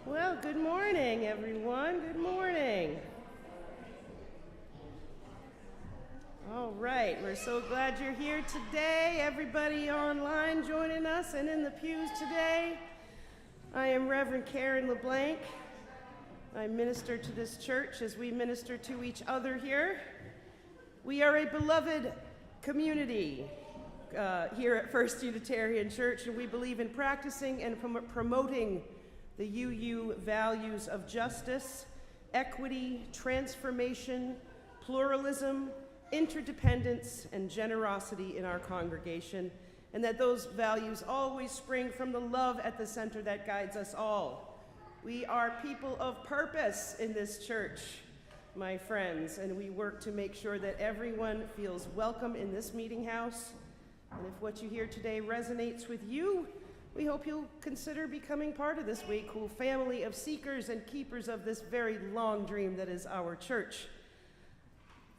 Well, good morning, everyone. Good morning. All right, we're so glad you're here today. Everybody online joining us and in the pews today. I am Reverend Karen LeBlanc. I minister to this church as we minister to each other here. We are a beloved community here at First Unitarian Church, and we believe in practicing and promoting the UU values of justice, equity, transformation, pluralism, interdependence, and generosity in our congregation, and that those values always spring from the love at the center that guides us all. We are people of purpose in this church, my friends, and we work to make sure that everyone feels welcome in this meeting house. And if what you hear today resonates with you, we hope you'll consider becoming part of this way cool family of seekers and keepers of this very long dream that is our church.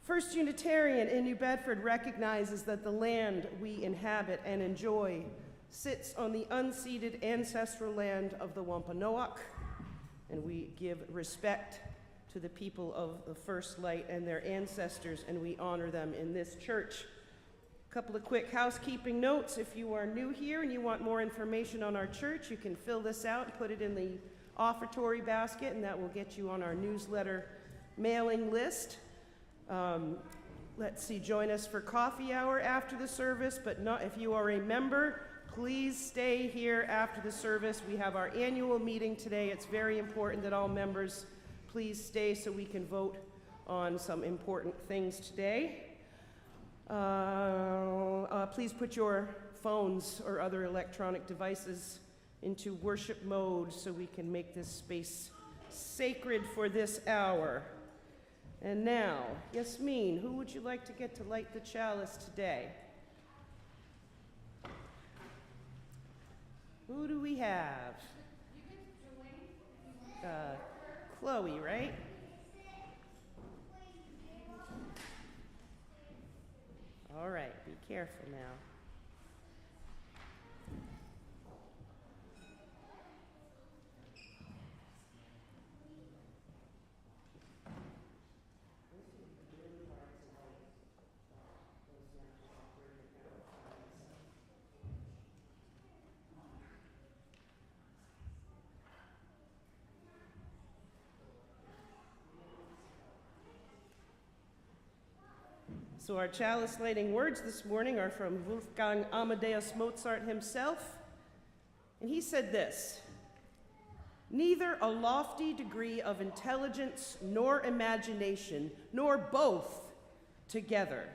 First Unitarian in New Bedford recognizes that the land we inhabit and enjoy sits on the unceded ancestral land of the Wampanoag, and we give respect to the people of the First Light and their ancestors, and we honor them in this church. A couple of quick housekeeping notes. If you are new here and you want more information on our church, you can fill this out and put it in the offertory basket, and that will get you on our newsletter mailing list. Let's see, join us for coffee hour after the service, but not if you are a member, please stay here after the service. We have our annual meeting today. It's very important that all members please stay so we can vote on some important things today. Please put your phones or other electronic devices into worship mode so we can make this space sacred for this hour. And now, Yasmin, who would you like to get to light the chalice today? Who do we have? Chloe, right? All right, be careful now. So our chalice lighting words this morning are from Wolfgang Amadeus Mozart himself. And he said this: "Neither a lofty degree of intelligence nor imagination, nor both together,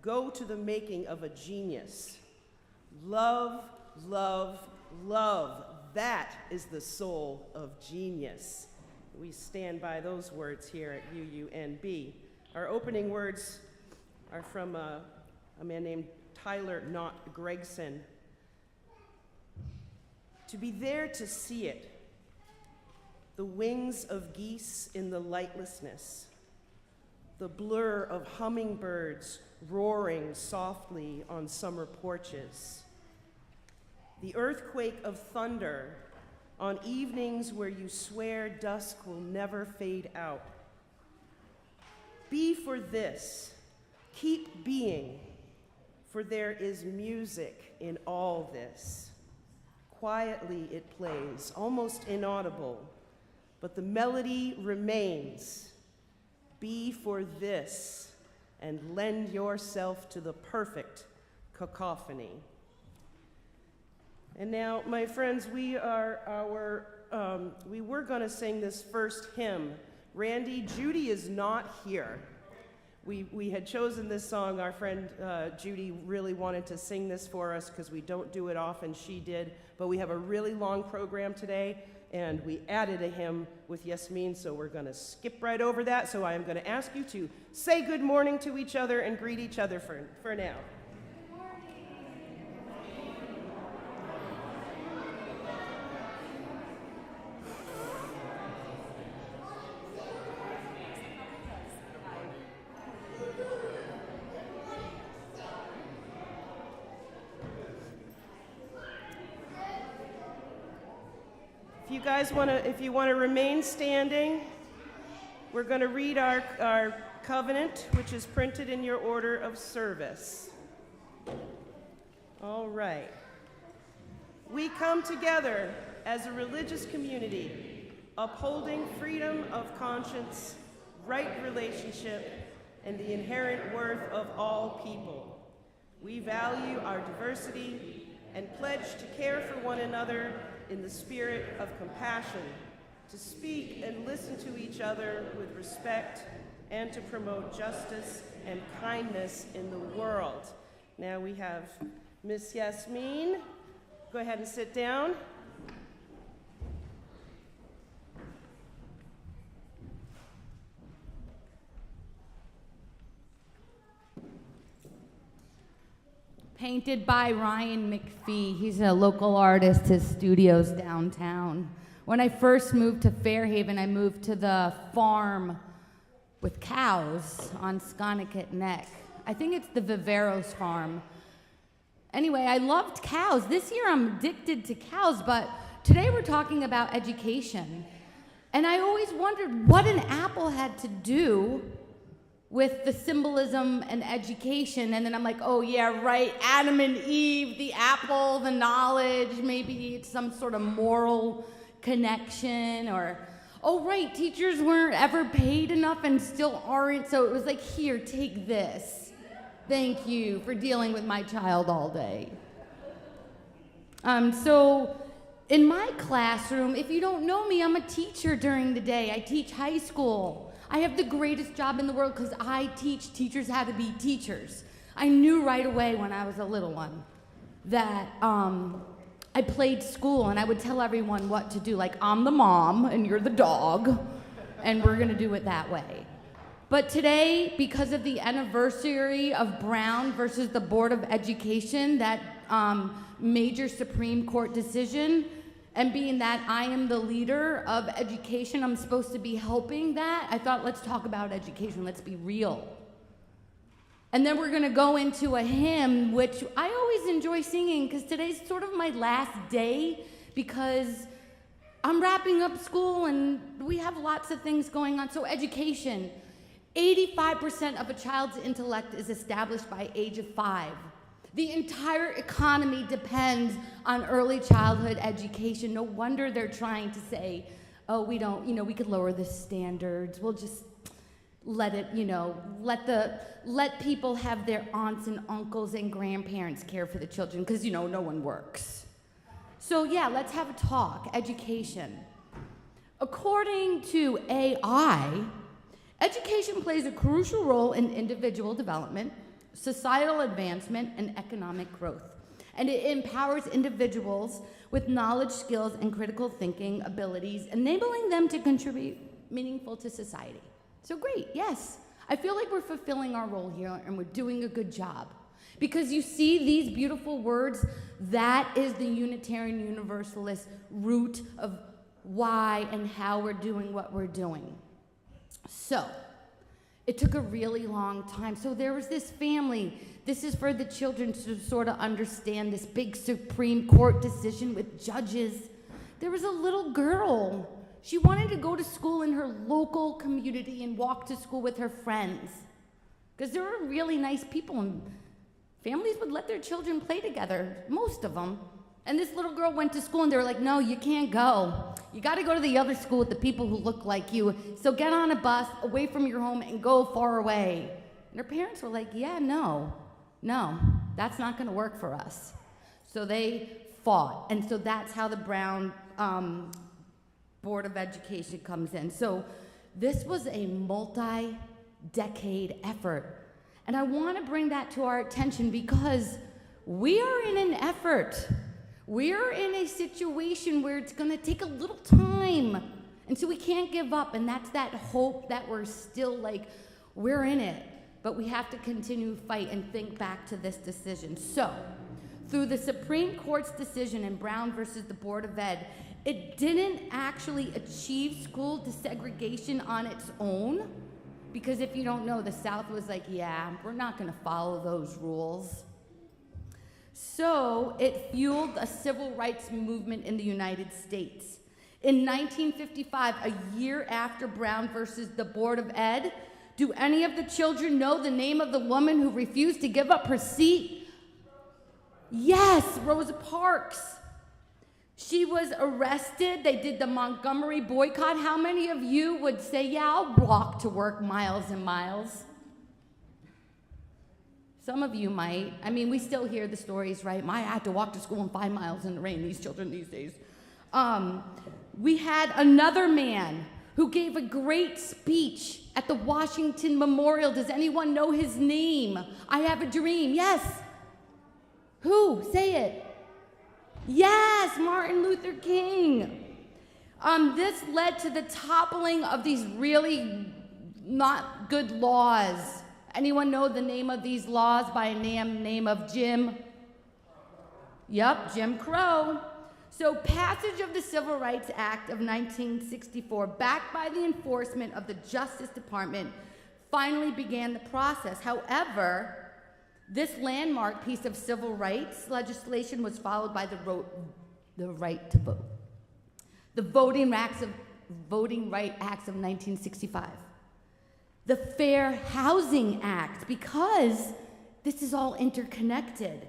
go to the making of a genius. Love, love, love, that is the soul of genius." We stand by those words here at UUNB. Our opening words are from a man named Tyler Knott Gregson. To be there to see it, the wings of geese in the lightlessness, the blur of hummingbirds roaring softly on summer porches, the earthquake of thunder on evenings where you swear dusk will never fade out. Be for this, keep being, for there is music in all this. Quietly it plays, almost inaudible, but the melody remains. Be for this, and lend yourself to the perfect cacophony. And now, my friends, we were going to sing this first hymn. Randy, Judy is not here. We had chosen this song. Our friend Judy really wanted to sing this for us because we don't do it often. She did, but we have a really long program today, and we added a hymn with Yasmin, so we're going to skip right over that. So I am going to ask you to say good morning to each other and greet each other for now. If you want to remain standing, we're going to read our covenant, which is printed in your order of service. All right. We come together as a religious community, upholding freedom of conscience, right relationship, and the inherent worth of all people. We value our diversity and pledge to care for one another in the spirit of compassion, to speak and listen to each other with respect, and to promote justice and kindness in the world. Now we have Miss Yasmin. Go ahead and sit down. Painted by Ryan McPhee. He's a local artist. His studio's downtown. When I first moved to Fairhaven, I moved to the farm with cows on Sconnecut Neck. I think it's the Viveros farm. Anyway, I loved cows. This year I'm addicted to cows, but today we're talking about education. And I always wondered what an apple had to do with the symbolism and education, and then I'm like, oh yeah, right, Adam and Eve, the apple, the knowledge, maybe it's some sort of moral connection, or, oh right, teachers weren't ever paid enough and still aren't, so it was like, here, take this. Thank you for dealing with my child all day. So in my classroom, if you don't know me, I'm a teacher during the day. I teach high school. I have the greatest job in the world because I teach teachers how to be teachers. I knew right away when I was a little one that I played school and I would tell everyone what to do. Like, I'm the mom and you're the dog, and we're going to do it that way. But today, because of the anniversary of Brown versus the Board of Education, that major Supreme Court decision, and being that I am the leader of education, I'm supposed to be helping that, I thought, let's talk about education, let's be real. And then we're gonna go into a hymn, which I always enjoy singing, because today's sort of my last day, because I'm wrapping up school and we have lots of things going on. So education, 85% of a child's intellect is established by age of 5. The entire economy depends on early childhood education. No wonder they're trying to say, oh, we don't, we could lower the standards. We'll just let people have their aunts and uncles and grandparents care for the children, because no one works. So yeah, let's have a talk. Education. According to AI, education plays a crucial role in individual development, societal advancement, and economic growth. And it empowers individuals with knowledge, skills, and critical thinking abilities, enabling them to contribute meaningful to society. So great, yes. I feel like we're fulfilling our role here and we're doing a good job. Because you see these beautiful words, that is the Unitarian Universalist root of why and how we're doing what we're doing. So, it took a really long time. So there was this family. This is for the children to sort of understand this big Supreme Court decision with judges. There was a little girl. She wanted to go to school in her local community and walk to school with her friends. Because there were really nice people, and families would let their children play together, most of them. And this little girl went to school, and they were like, no, you can't go. You got to go to the other school with the people who look like you. So get on a bus away from your home and go far away. And her parents were like, yeah, no, that's not going to work for us. So they fought. And so that's how the Brown Board of Education comes in. So this was a multi-decade effort. And I want to bring that to our attention because we are in an effort. We're in a situation where it's going to take a little time. And so we can't give up. And that's that hope that we're still we're in it. But we have to continue to fight and think back to this decision. So, through the Supreme Court's decision in Brown versus the Board of Ed, it didn't actually achieve school desegregation on its own. Because if you don't know, the South was like, yeah, we're not going to follow those rules. So it fueled a civil rights movement in the United States. In 1955, a year after Brown versus the Board of Ed, do any of the children know the name of the woman who refused to give up her seat? Yes, Rosa Parks. She was arrested. They did the Montgomery boycott. How many of you would say, yeah, I'll walk to work miles and miles? Some of you might. I mean, we still hear the stories, right? I had to walk to school in 5 miles in the rain, these children these days. We had another man who gave a great speech at the Washington Memorial. Does anyone know his name? I have a dream. Yes. Who? Say it. Yes, Martin Luther King. This led to the toppling of these really not good laws. Anyone know the name of these laws by a name of Jim? Yep, Jim Crow. So passage of the Civil Rights Act of 1964, backed by the enforcement of the Justice Department, finally began the process. However, this landmark piece of civil rights legislation was followed by the right to vote. The Voting Rights Acts of 1965. The Fair Housing Act, because this is all interconnected.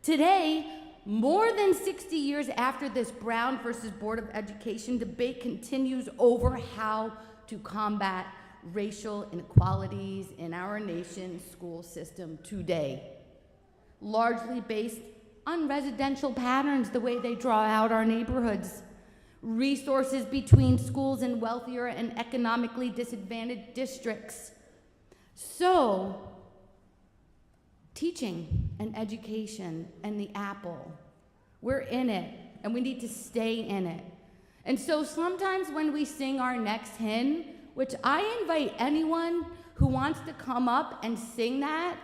Today, more than 60 years after this Brown versus Board of Education debate continues over how to combat racial inequalities in our nation's school system today, largely based on residential patterns, the way they draw out our neighborhoods, resources between schools in wealthier and economically disadvantaged districts. So, teaching and education and the apple, we're in it, and we need to stay in it. And so sometimes when we sing our next hymn, which I invite anyone who wants to come up and sing that,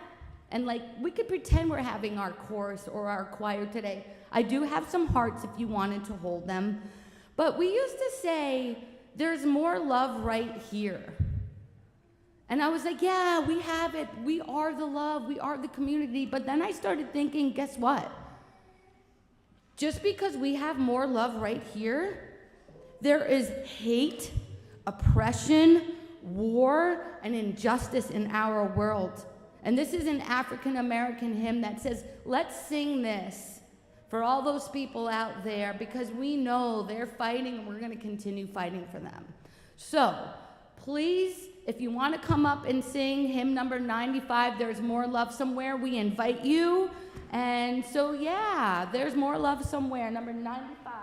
and we could pretend we're having our chorus or our choir today. I do have some hearts if you wanted to hold them. But we used to say, there's more love right here. And I was like, yeah, we have it. We are the love. We are the community. But then I started thinking, guess what? Just because we have more love right here, there is hate, oppression, war, and injustice in our world. And this is an African American hymn that says, let's sing this for all those people out there, because we know they're fighting and we're going to continue fighting for them. So, please, If you want to come up and sing hymn number 95, There's More Love Somewhere, we invite you. And so, yeah, There's More Love Somewhere, number 95.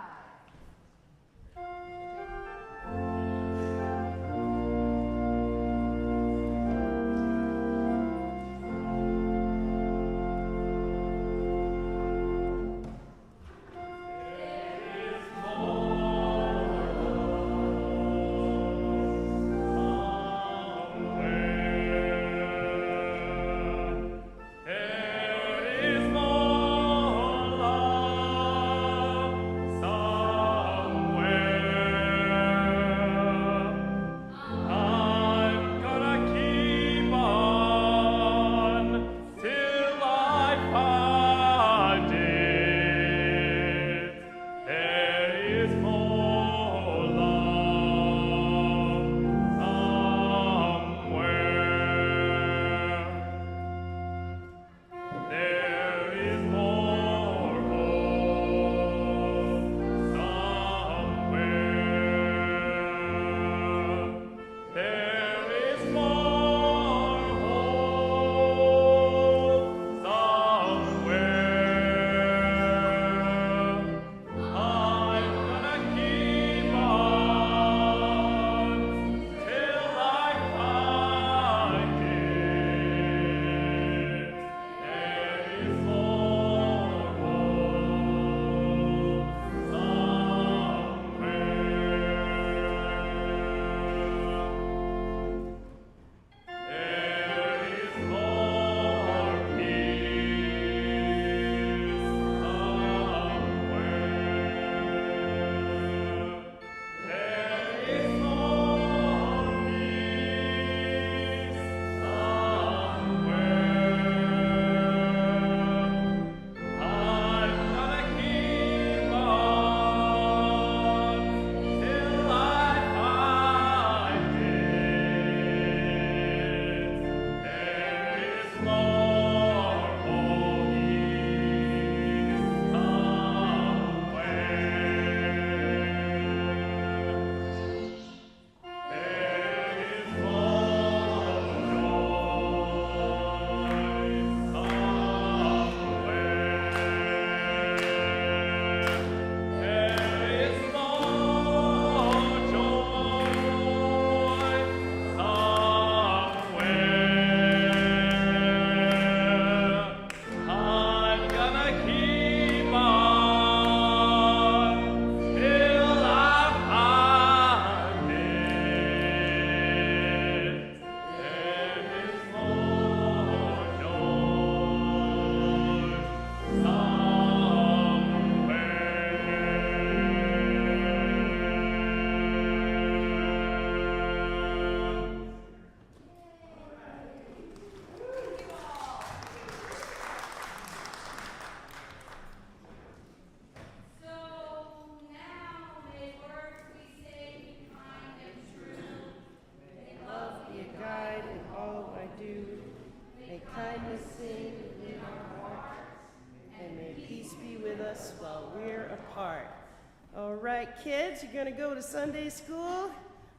All right, kids, you're going to go to Sunday school.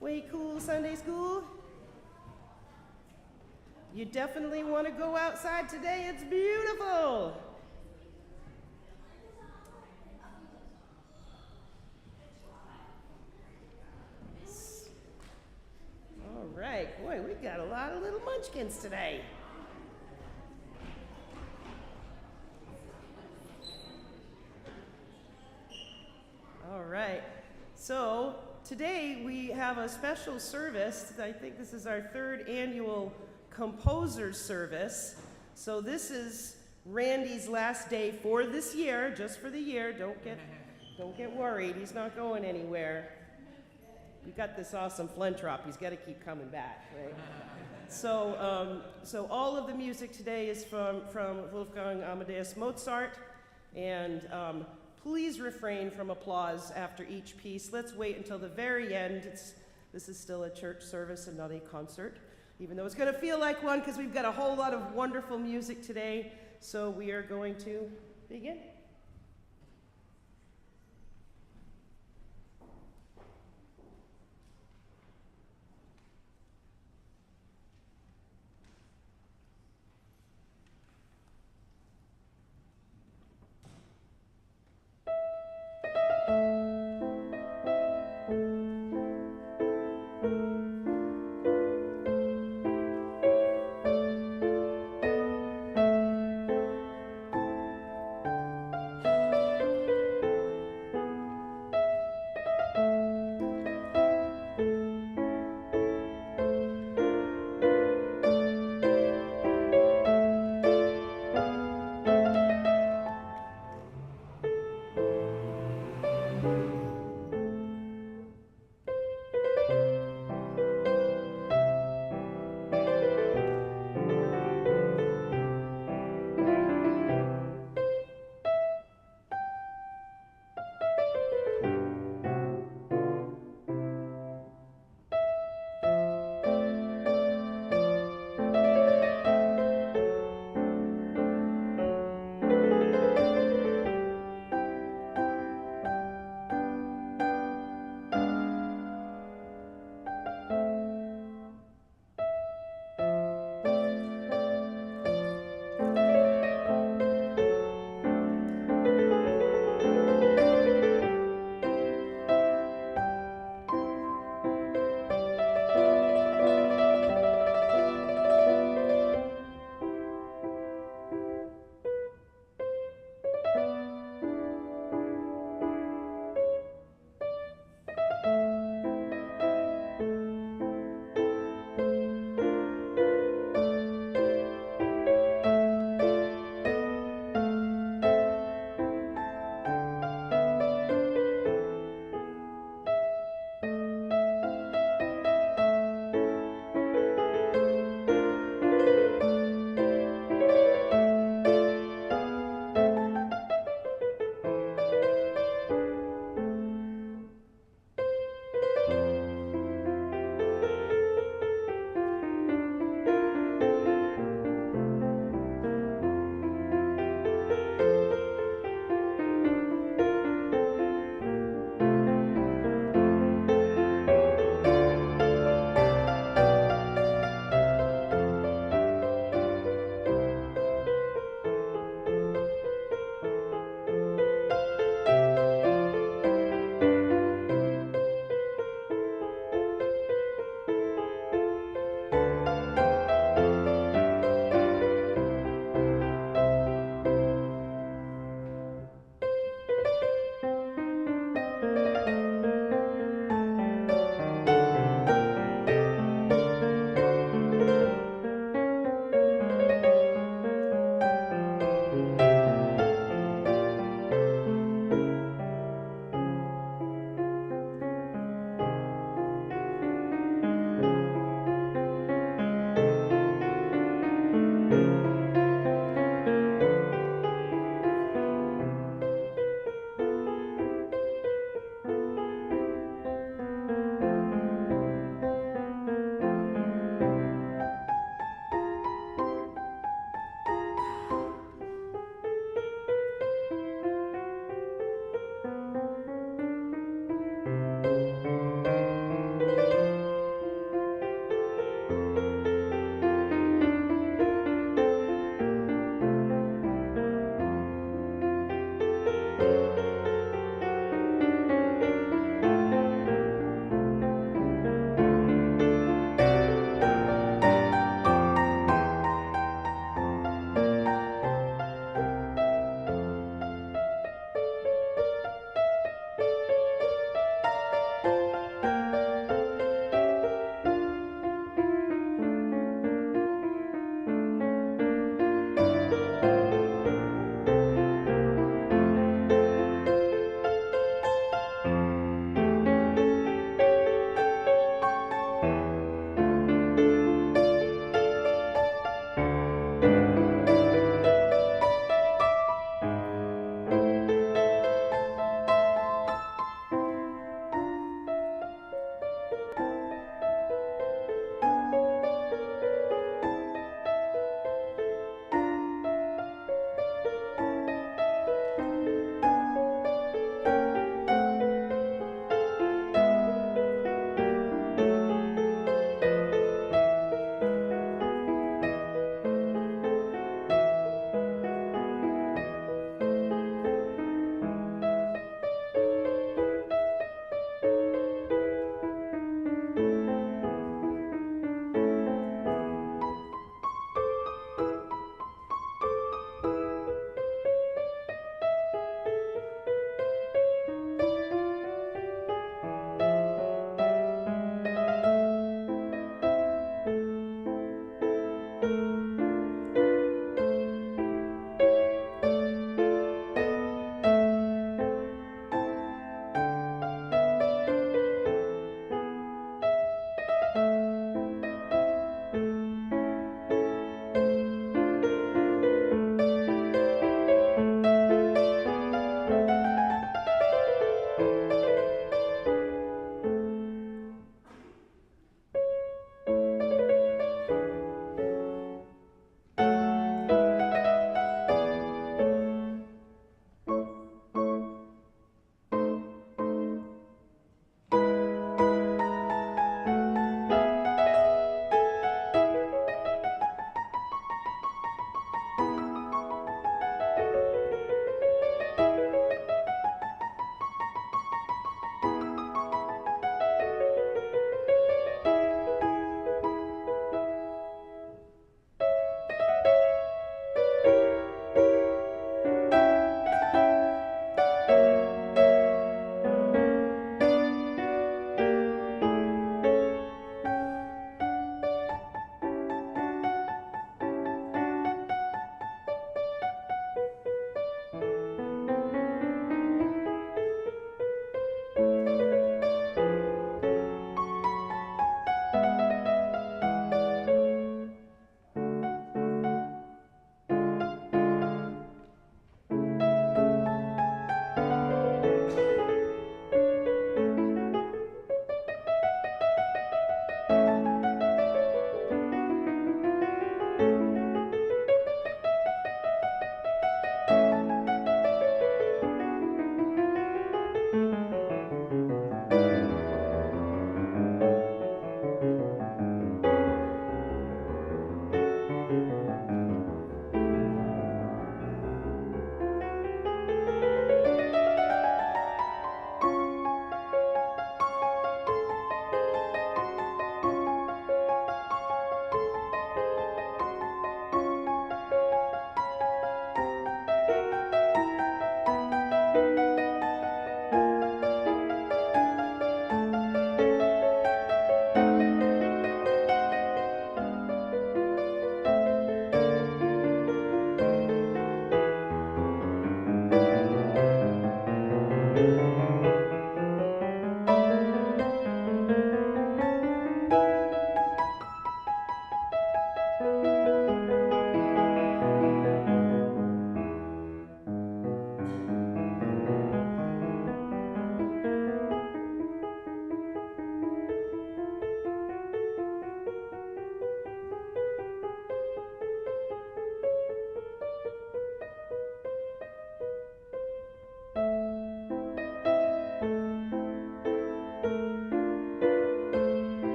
Way cool Sunday school. You definitely want to go outside today. It's beautiful. All right, boy, we got a lot of little munchkins today. All right, so today we have a special service. I think this is our third annual Composers Service. So this is Randy's last day for this year, just for the year. Don't get worried, he's not going anywhere. We got this awesome Flentrop, he's got to keep coming back, right? So all of the music today is from Wolfgang Amadeus Mozart, and please refrain from applause after each piece. Let's wait until the very end. This is still a church service and not a concert, even though it's going to feel like one because we've got a whole lot of wonderful music today. So we are going to begin.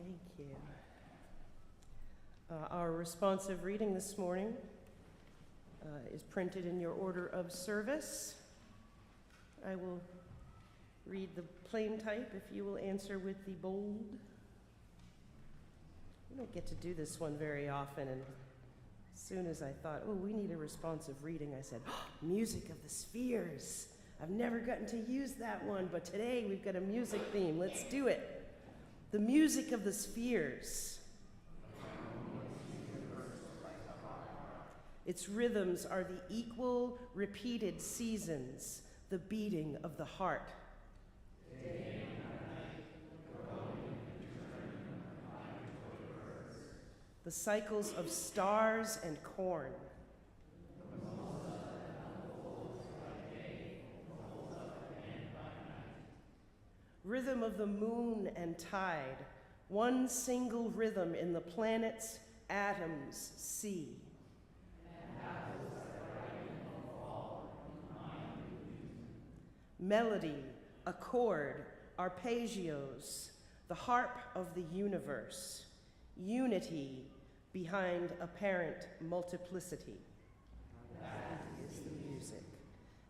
Thank you. Our responsive reading this morning is printed in your order of service. I will read the plain type if you will answer with the bold. We don't get to do this one very often, and as soon as I thought, oh, we need a responsive reading, I said, oh, music of the spheres. I've never gotten to use that one, but today we've got a music theme. Let's do it. The music of the spheres. Its rhythms are the equal, repeated seasons, the beating of the heart. The cycles of stars and corn. Rhythm of the moon and tide, one single rhythm in the planets, atoms, sea. Melody, accord, arpeggios, the harp of the universe, unity behind apparent multiplicity. That is the music.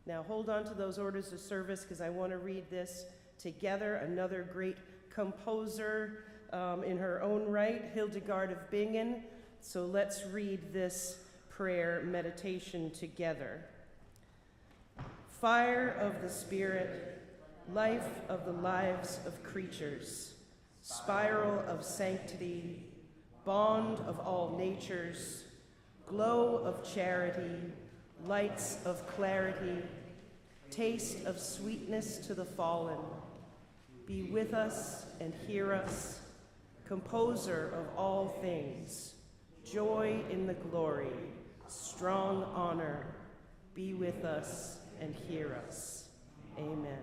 Now hold on to those orders of service because I want to read this together. Another great composer in her own right, Hildegard of Bingen. So let's read this prayer meditation together. Fire of the Spirit, life of the lives of creatures, spiral of sanctity, bond of all natures, glow of charity, lights of clarity, taste of sweetness to the fallen, be with us and hear us, composer of all things, joy in the glory, strong honor, be with us and hear us. Amen.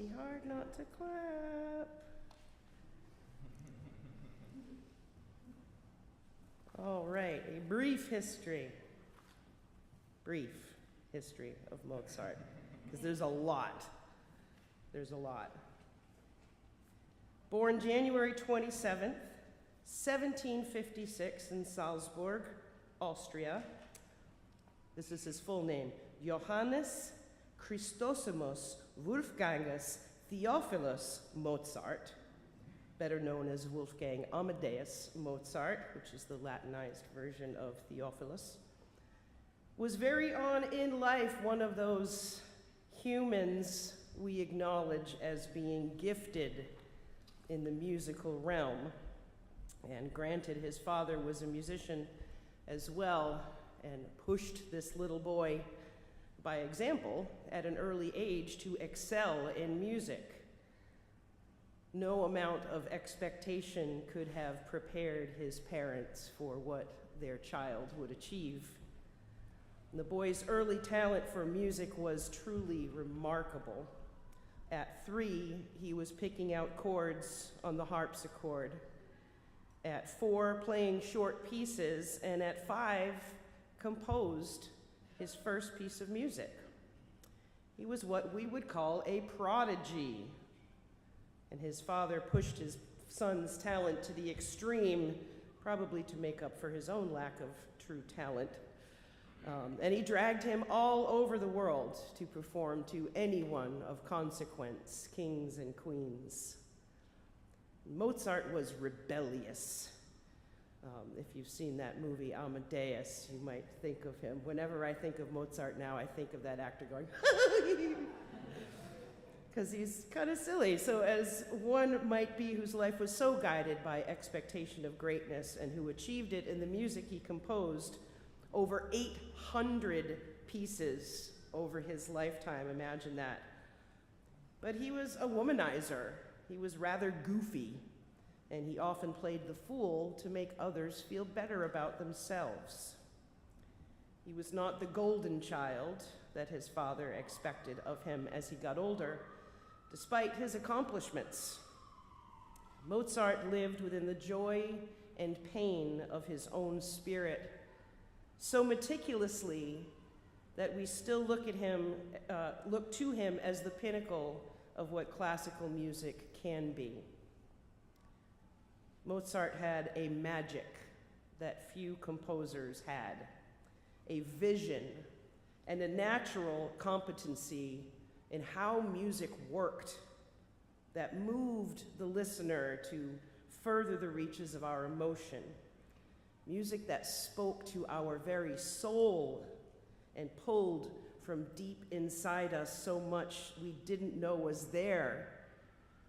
really hard not to clap. All right, a brief history of Mozart, because there's a lot. There's a lot. Born January 27th, 1756 in Salzburg, Austria. This is his full name, Johannes Christosimus Wolfgangus Theophilus Mozart, better known as Wolfgang Amadeus Mozart, which is the Latinized version of Theophilus, was very on in life one of those humans we acknowledge as being gifted in the musical realm. And granted, his father was a musician as well and pushed this little boy by example at an early age to excel in music. No amount of expectation could have prepared his parents for what their child would achieve. The boy's early talent for music was truly remarkable. At 3, he was picking out chords on the harpsichord. At 4, playing short pieces, and at 5, composed his first piece of music. He was what we would call a prodigy, and his father pushed his son's talent to the extreme, probably to make up for his own lack of true talent. And he dragged him all over the world to perform to anyone of consequence, kings and queens. Mozart was rebellious. If you've seen that movie, Amadeus, you might think of him. Whenever I think of Mozart now, I think of that actor going, because he's kind of silly. So as one might be whose life was so guided by expectation of greatness and who achieved it in the music he composed, over 800 pieces over his lifetime, imagine that. But he was a womanizer. He was rather goofy, and he often played the fool to make others feel better about themselves. He was not the golden child that his father expected of him as he got older, despite his accomplishments. Mozart lived within the joy and pain of his own spirit so meticulously that we still look to him as the pinnacle of what classical music can be. Mozart had a magic that few composers had, a vision and a natural competency in how music worked that moved the listener to further the reaches of our emotion. Music that spoke to our very soul and pulled from deep inside us so much we didn't know was there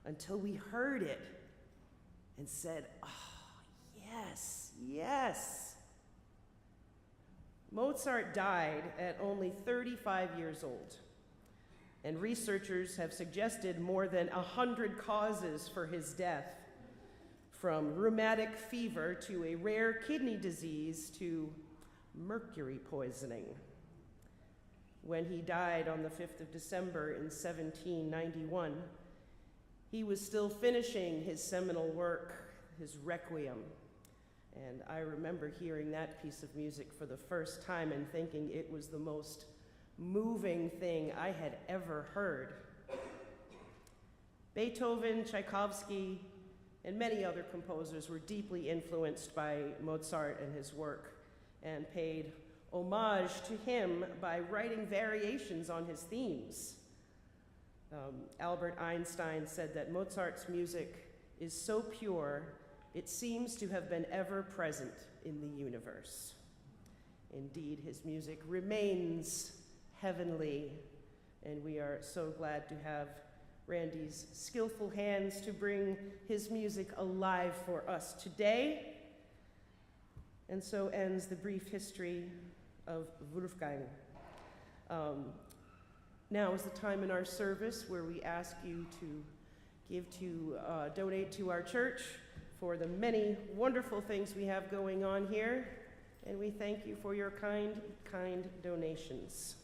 until we heard it and said, "Oh, yes, yes." Mozart died at only 35 years old, and researchers have suggested more than 100 causes for his death, from rheumatic fever to a rare kidney disease to mercury poisoning. When he died on the 5th of December in 1791, he was still finishing his seminal work, his Requiem. And I remember hearing that piece of music for the first time and thinking it was the most moving thing I had ever heard. Beethoven, Tchaikovsky, and many other composers were deeply influenced by Mozart and his work and paid homage to him by writing variations on his themes. Albert Einstein said that Mozart's music is so pure, it seems to have been ever present in the universe. Indeed, his music remains heavenly, and we are so glad to have Randy's skillful hands to bring his music alive for us today. And so ends the brief history of Wolfgang. Now is the time in our service where we ask you to donate to our church for the many wonderful things we have going on here, and we thank you for your kind donations.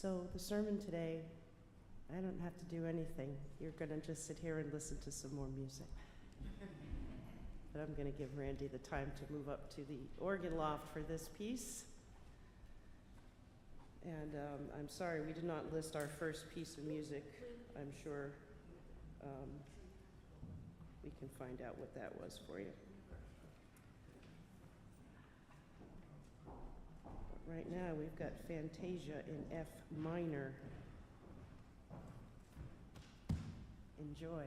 So the sermon today, I don't have to do anything. You're going to just sit here and listen to some more music. But I'm going to give Randy the time to move up to the organ loft for this piece. And I'm sorry, we did not list our first piece of music. I'm sure we can find out what that was for you. But right now, we've got Fantasia in F minor. Enjoy.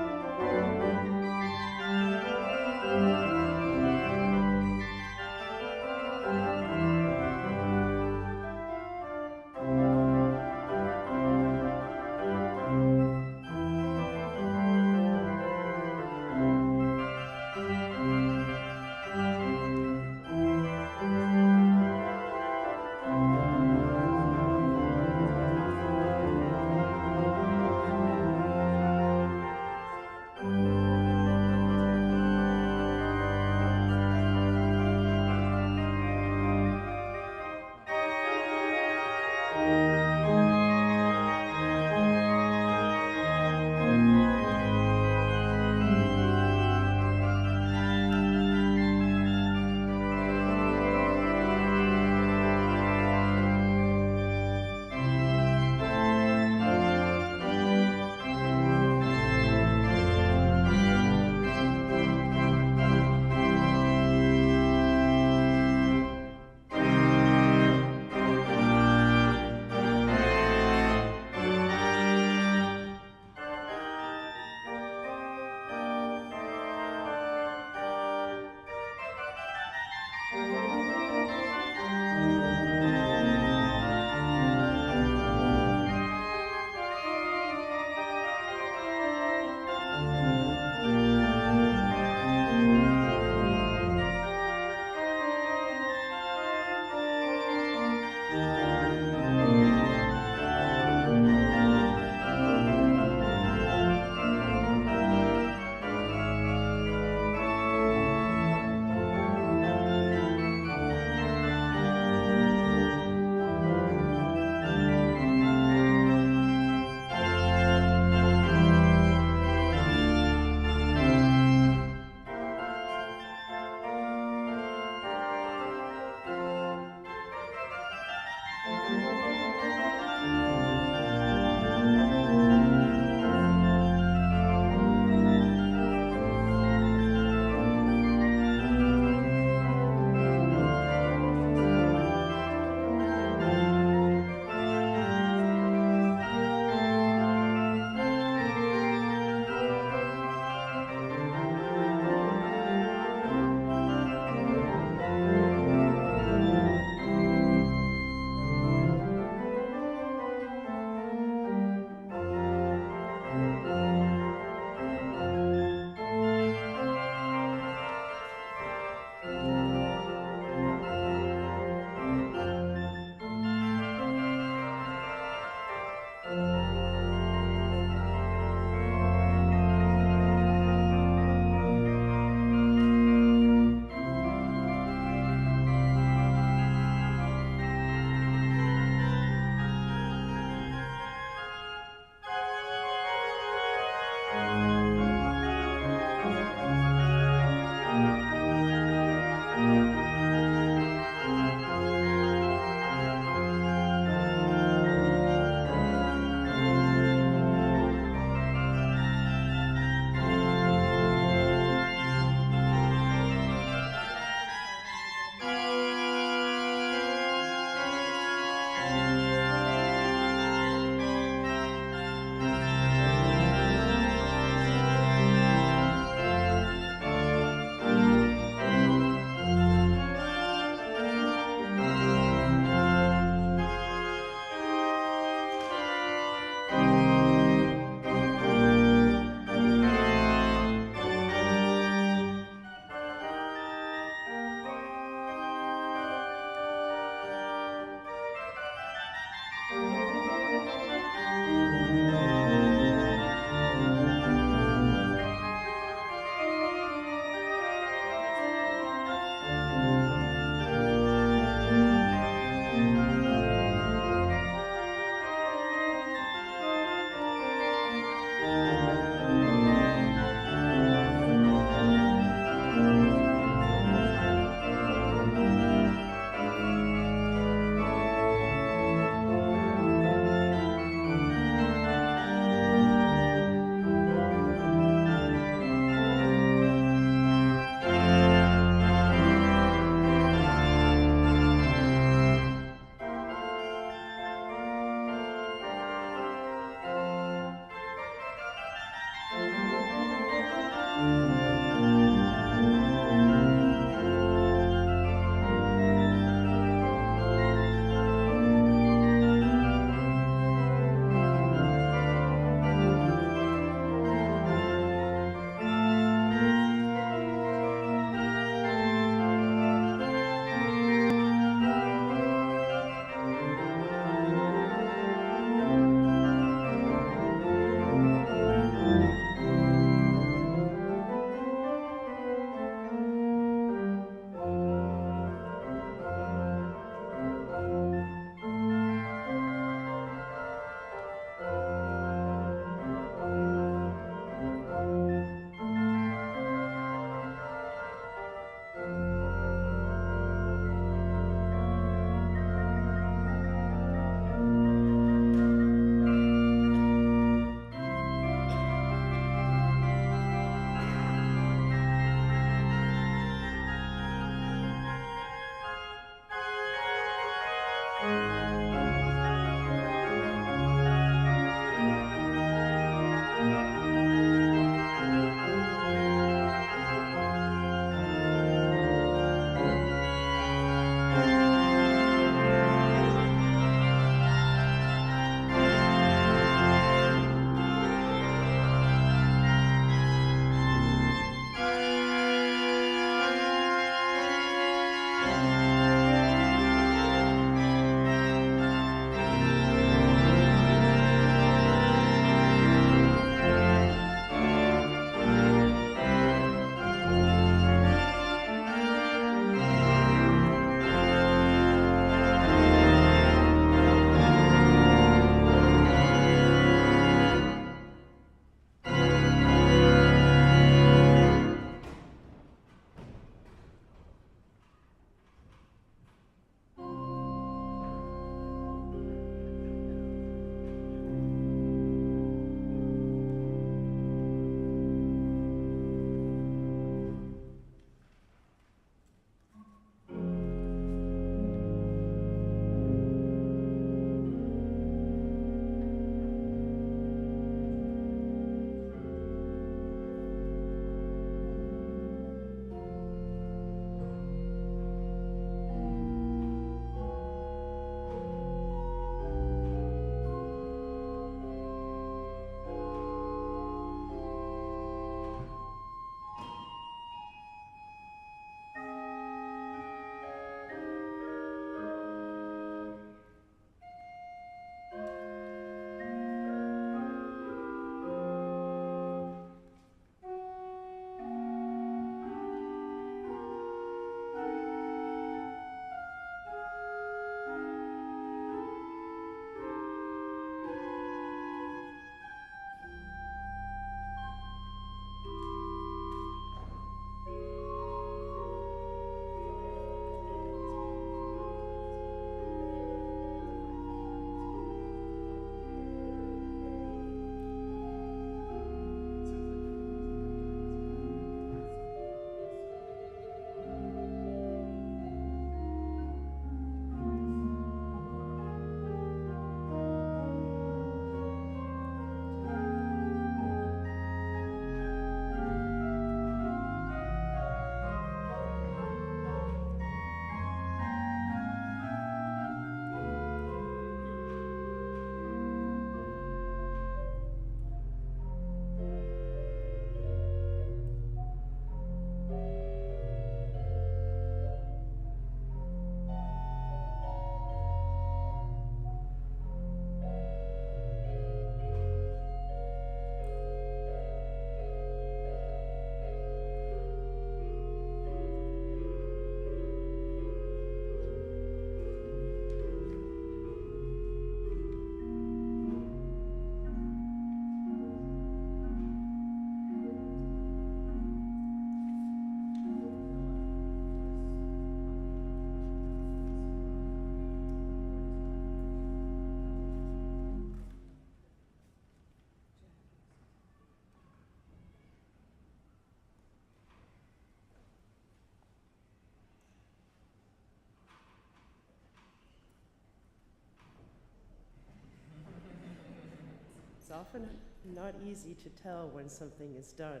often not easy to tell when something is done,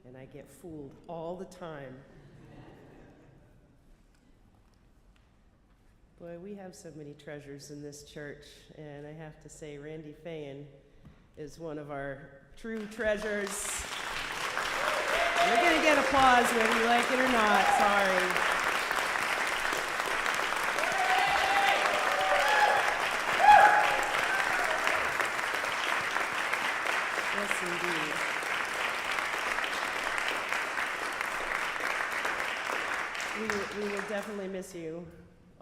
and I get fooled all the time. Boy, we have so many treasures in this church, and I have to say Randy Fayan is one of our true treasures. You're going to get applause whether you like it or not, sorry. Yes, indeed. We will definitely miss you,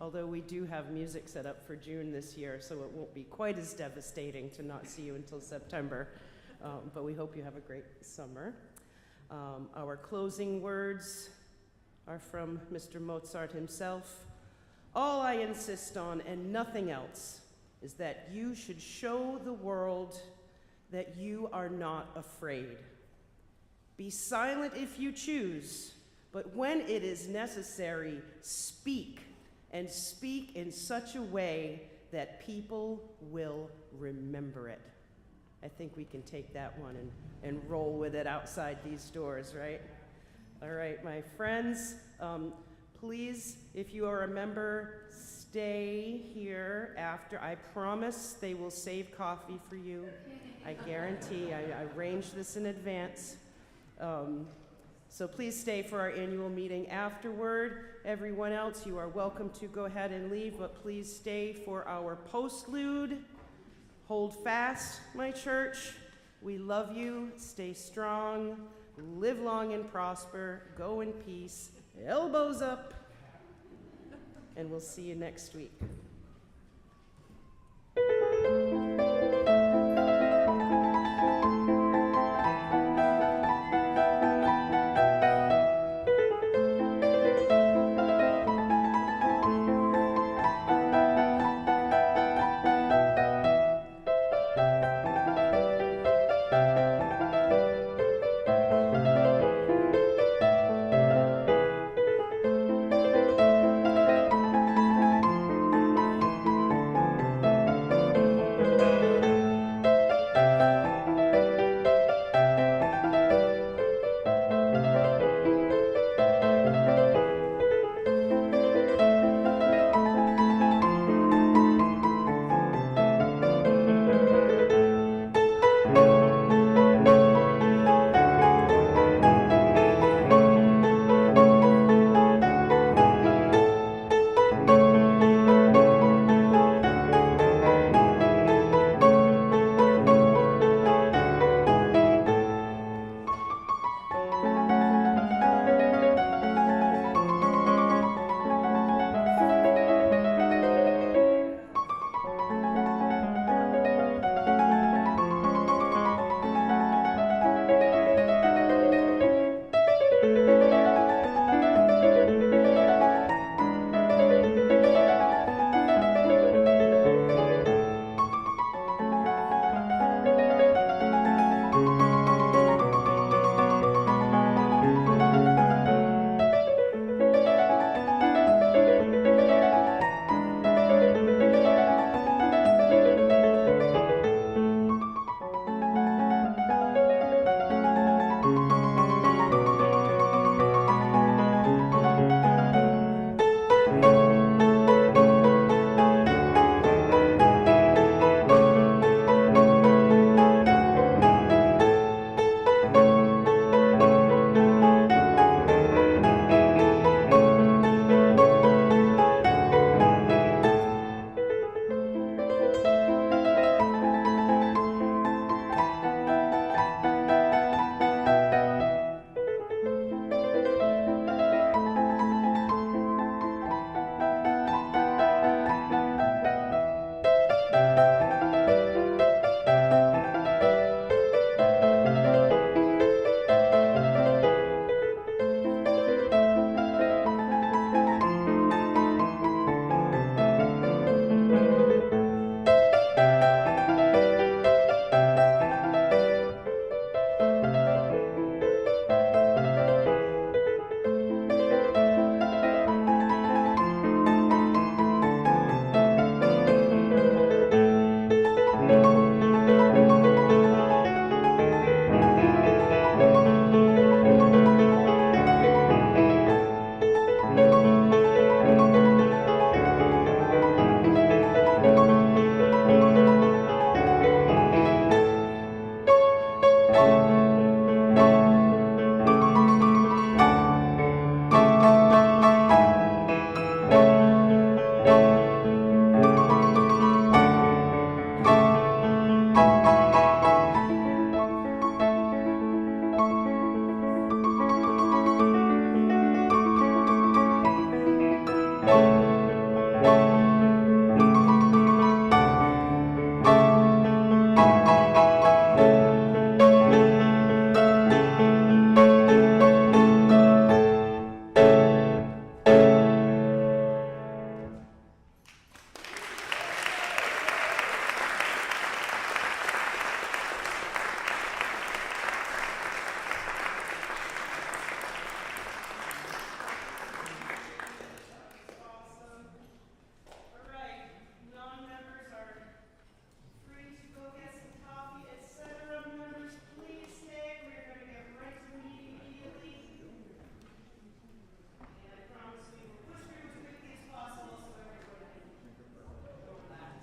although we do have music set up for June this year, so it won't be quite as devastating to not see you until September. But we hope you have a great summer. Our closing words are from Mr. Mozart himself. All I insist on, and nothing else, is that you should show the world that you are not afraid. Be silent if you choose, but when it is necessary, speak, and speak in such a way that people will remember it. I think we can take that one and roll with it outside these doors, right? All right, my friends, please, if you are a member, stay here after. I promise they will save coffee for you. I guarantee. I arranged this in advance. So please stay for our annual meeting afterward. Everyone else, you are welcome to go ahead and leave, but please stay for our postlude. Hold fast, my church. We love you. Stay strong. Live long and prosper. Go in peace. Elbows up. And we'll see you next week.